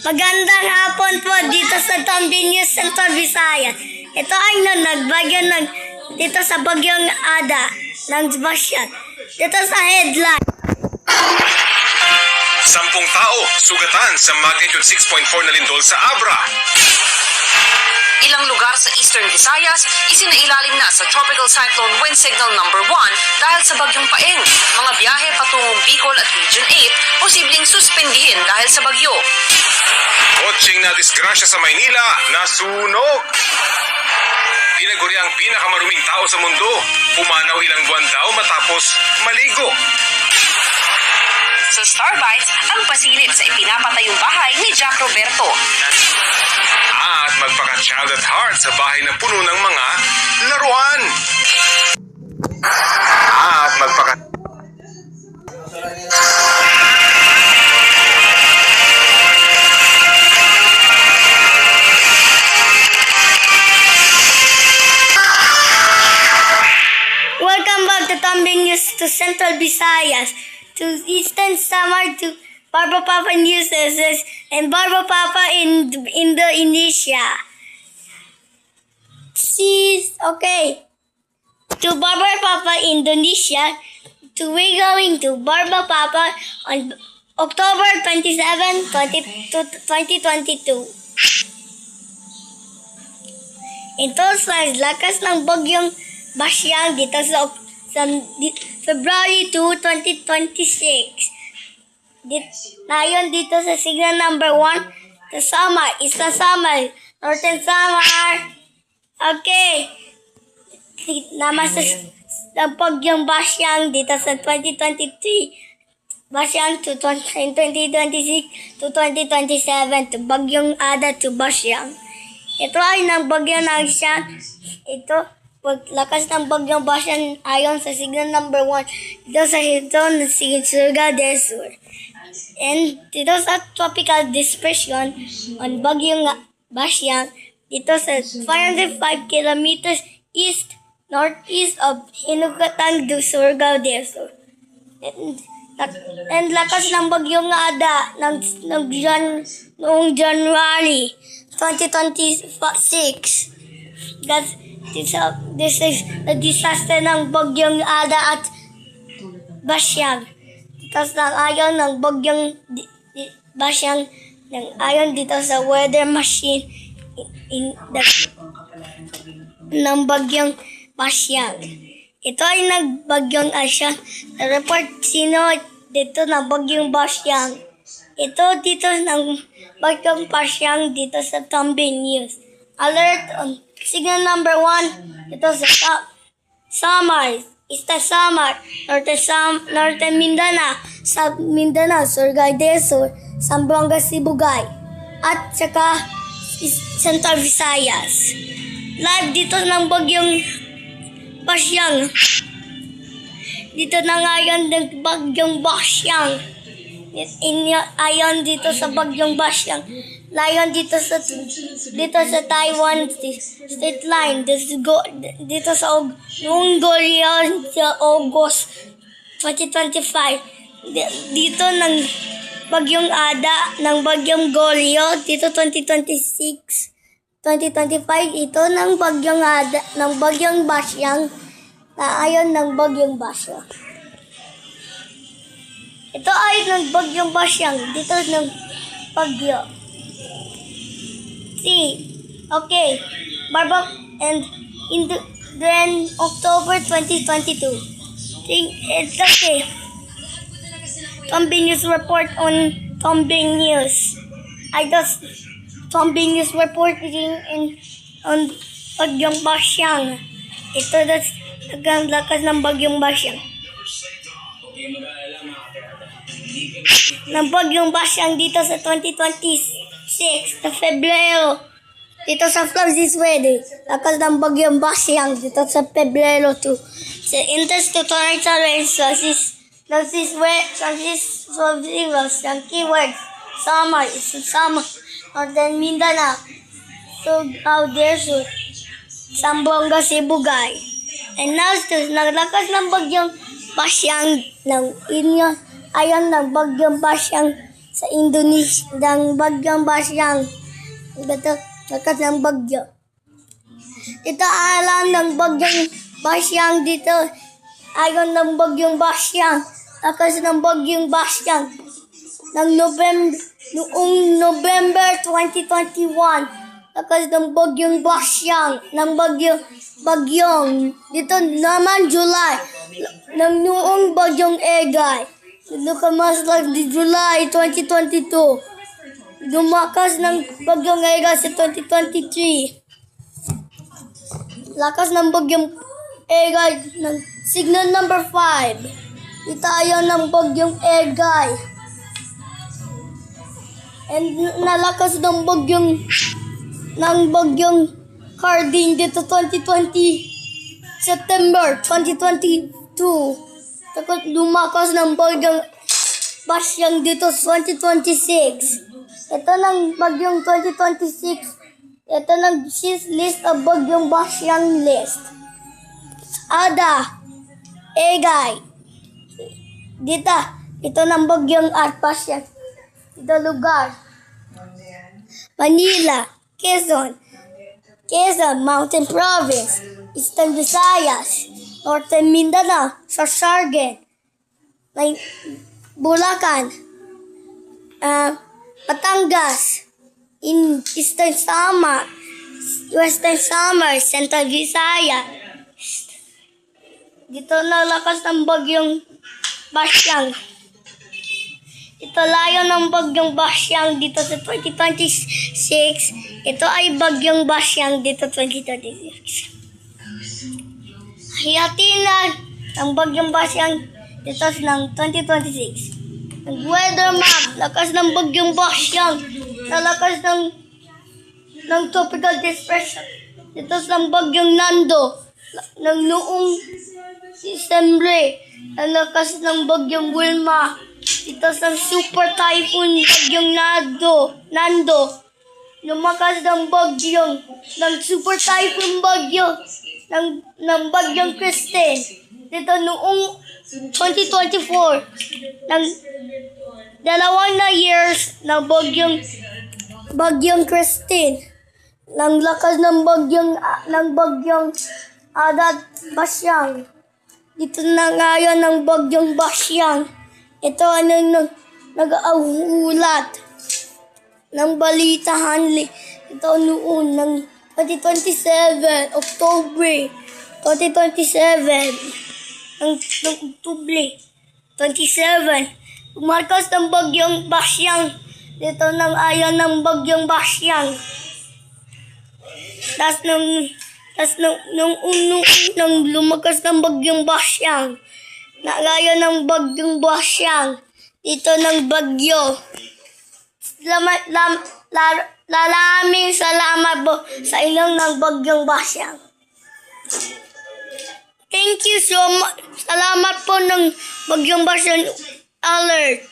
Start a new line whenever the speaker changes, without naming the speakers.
Magandang hapon po dito sa Tombing News Central Visayas. Ito ay nagbagyo dito sa Bagyong Ada ng Basyan. Dito sa headline.
10 tao sugatan sa magnitude 6.4 na lindol sa Abra.
Ilang lugar sa Eastern Visayas isinailalim na sa Tropical Cyclone Wind Signal number 1 dahil sa bagyong Paeng. Mga biyahe patungong Bicol at Region 8 posibleng suspendihin dahil sa bagyo.
Kotseng na disgrasya sa Maynila, nasunog. Tinaguri ang pinakamaruming tao sa mundo. Pumanaw ilang buwan daw matapos maligo.
Sa Starbites, ang pasilip sa ipinapatayong bahay ni Jack Roberto.
At magpaka-child at heart sa bahay na puno ng mga laruan. At magpaka...
Welcome back to Tombing News to Central Visayas, to Eastern Samar, to Barba Papa News and Barba Papa in Indonesia. Okay. To Barba Papa Indonesia, we're going to Barba Papa on October 27, 2022. Ito sa lakas ng bagyong Basyang dito sa February 2, 2026. Ngayon dito sa signal number 1, sa Samar, Eastern Samar, Northern Samar. Okay. Naman sa bagyong Basyang dito sa 2023. Basyang to 2026 to 2027 to bagyong Ada to Basyang. Ito ay ng bagyong Nagsyan. Ito paglakas ng bagyong Basyang ayon sa signal number 1 dito sa Hilton ng Surigao del Sur. And dito sa tropical depression on bagyong Basyang dito sa 505 kilometers northeast of Hinugatan do Surigao del Sur. And lakas ng bagyong Ada noong January 2026. This is the disaster ng bagyong Ada at Basyang. Tapos ayon ng bagyong Basyang, ayon dito sa weather machine ng bagyong Basyang. Ito ay nagbagyong Asya. Report sino dito ng bagyong Basyang. Ito dito ng bagyong Basyang dito sa Tombing News. Alert on signal number 1 ito sa Samar, Eastern Samar, Northern Mindanao, sa Mindanao, Surigao del Sur, Zamboanga, Sibugay, at saka Central Visayas. Live dito ng bagyong Basyang. Dito na ngayon ng bagyong Basyang. Ayon dito sa bagyong Basyang. Layon dito sa Taiwan state line dito sa Mongolia sa August 2025 dito ng bagyong Ada ng bagyong Goryeo dito 2025 ito ng bagyong Ada ng bagyong Basyang na ayon ng bagyong Basyang. Ito ay ng bagyong Basyang dito ng bagyo. Okay, Barba, and then October 2022. It's okay. Tombing News report on Tombing News. Tombing News reporting on bagyong Basyang. Ito ang lakas ng bagyong Basyang. Ng bagyong Basyang dito sa 2026 na Febrero dito sa Flores Weather. Lakas ng bagyong Basyang dito sa Febrero 2 sa Intes to torrential rain sources ang keywords Samar, Northern Mindanao, Surigao del Sur, Zamboanga, Sibugay. And now, naglakas ng bagyong Basyang ng ayon ng bagyong Basyang sa Indonesia, ng bagyong Basyang. Lakas ng bagyo. Dito alam ng bagyong Basyang dito. Ayon ng bagyong Basyang. Lakas ng bagyong Basyang. Noong November 2021. Lakas ng bagyong Basyang. Ng bagyong. Dito naman July. Noong bagyong Egay. Dito kamaslag di July 2022. Lumakas ng bagyong Egay sa 2023. Lakas ng bagyong Egay ng signal number 5. Itayo ng bagyong Egay. And nalakas ng bagyong Carding dito 2020 September 2022. Tapos lumakas ng bagyong Basyang dito 2026. Ito ng bagyong 2026. Ito ng list of bagyong Basyang list. Ada, Egay. Dito, ito ng bagyong Basyang. Ito lugar. Manila, Quezon, Mountain Province, Eastern Visayas, Northern Mindanao, Sorsogon, Bulacan, Batangas, in Eastern Samar, Western Samar, Central Visayas. Dito nalakas ng bagyong Basyang. Ito layo ng bagyong Basyang dito sa 2026. Ito ay bagyong Basyang dito 2026. Hayatin na ang bagyong Basyang dito ng 2026. Ang weather map, lakas ng bagyong Basyang. Nalakas ng tropical depression. Dito sa bagyong Nando. Ng noong Disyembre, ang lakas ng bagyong Wilma. Ito sa super typhoon bagyong Nando. Lumakas ng bagyong super typhoon bagyo ng bagyong Christine. Dito noong 2024 ng dalawang na years na bagyong Christine. Ng lakas ng bagyong Adat Basyang. Dito na ngayon ng bagyong Basyang. Ito nag-auhulat ng balita Hanley. Ito noon ng 2027, October 2027. Ng October 27. Umarkas ng bagyong Basyang. Dito nang ayon ng bagyong Basyang. Nung lumakas ng bagyong Basyang, nagayon ng bagyong Basyang, dito ng bagyo. Lalaming salamat po sa inyong ng bagyong Basyang. Thank you so much. Salamat po ng bagyong Basyang alert.